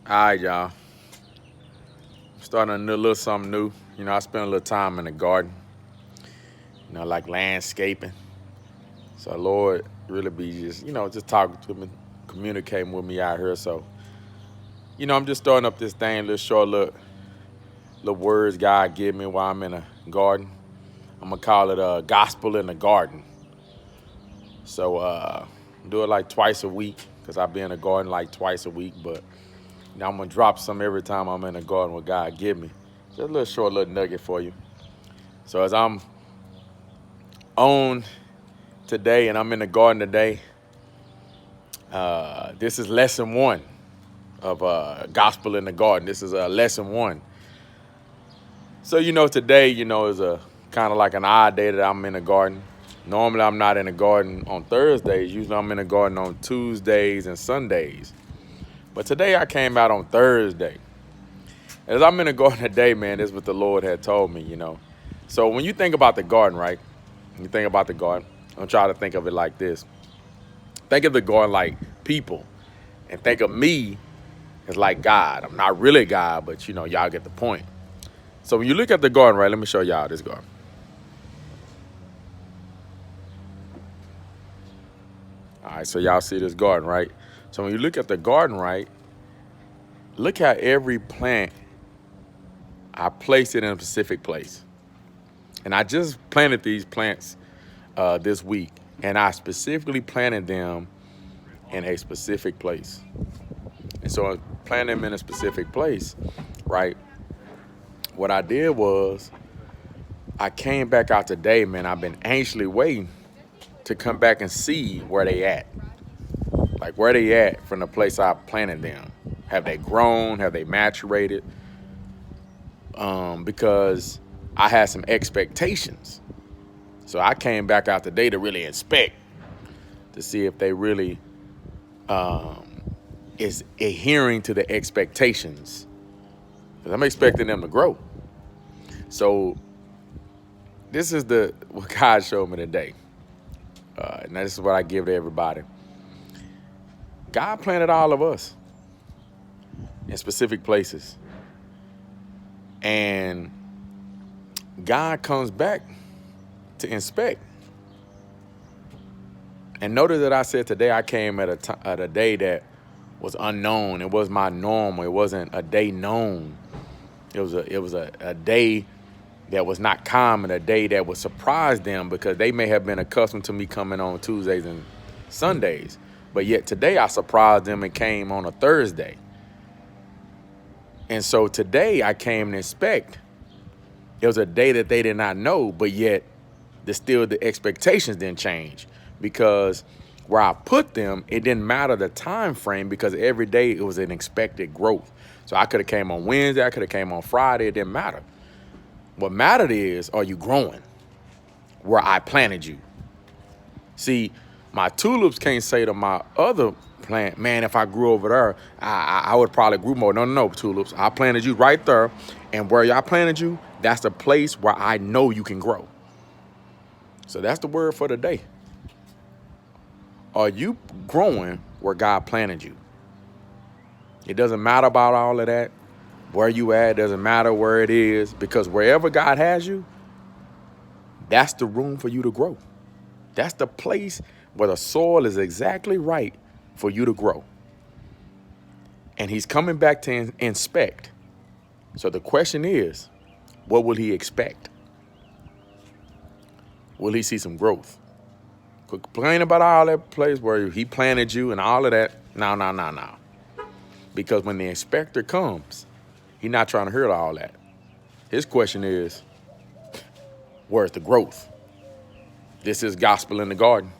All right, y'all. Starting a little something new. I spent a little time in the garden, like landscaping. So, Lord, really be just talking to me, communicating with me out here. So, I'm just starting up this thing, little short, little words God give me while I'm in a garden. I'm going to call it Gospel in the Garden. So, do it like twice a week because I be in the garden like twice a week. But, I'm going to drop some every time I'm in the garden what God give me. Just a little short little nugget for you. So as I'm on today and I'm in the garden today, this is lesson one of Gospel in the Garden. This is lesson one. So, today, is a kind of like an odd day that I'm in the garden. Normally, I'm not in the garden on Thursdays. Usually, I'm in the garden on Tuesdays and Sundays. But today, I came out on Thursday. As I'm in the garden today, man, this is what the Lord had told me, So when you think about the garden, right? When you think about the garden, I'm trying to think of it like this. Think of the garden like people. And think of me as like God. I'm not really God, but, y'all get the point. So when you look at the garden, right, let me show y'all this garden. All right, so y'all see this garden, right? So when you look at the garden, right, look how every plant, I place it in a specific place. And I just planted these plants this week, and I specifically planted them in a specific place. And so I planted them in a specific place, right? What I did was I came back out today, man. I've been anxiously waiting to come back and see where they at. Like where they at from the place I planted them. Have they grown? Have they maturated? Because I had some expectations. So I came back out today to really inspect, to see if they really is adhering to the expectations. Because I'm expecting them to grow. So this is what God showed me today. And this is what I give to everybody. God planted all of us in specific places. And God comes back to inspect. And notice that I said today I came at a day that was unknown. It was my normal. It wasn't a day known. It was a day that was not common, a day that would surprise them because they may have been accustomed to me coming on Tuesdays and Sundays. But yet today I surprised them and came on a Thursday. And so today I came to inspect. It was a day that they did not know, but yet the expectations didn't change because where I put them, it didn't matter the time frame because every day it was an expected growth. So I could have came on Wednesday, I could have came on Friday, it didn't matter. What mattered is, are you growing where I planted you? See, my tulips can't say to my other plant, man, if I grew over there, I would probably grow more. No, tulips. I planted you right there. And where y'all planted you, that's the place where I know you can grow. So that's the word for today. Are you growing where God planted you? It doesn't matter about all of that. Where you at, doesn't matter where it is, because wherever God has you, that's the room for you to grow. That's the place where the soil is exactly right for you to grow. And he's coming back to inspect. So the question is, what will he expect? Will he see some growth? Complain about all that place where he planted you and all of that. No. Because when the inspector comes, he's not trying to hear all that. His question is, where's the growth? This is Gospel in the Garden.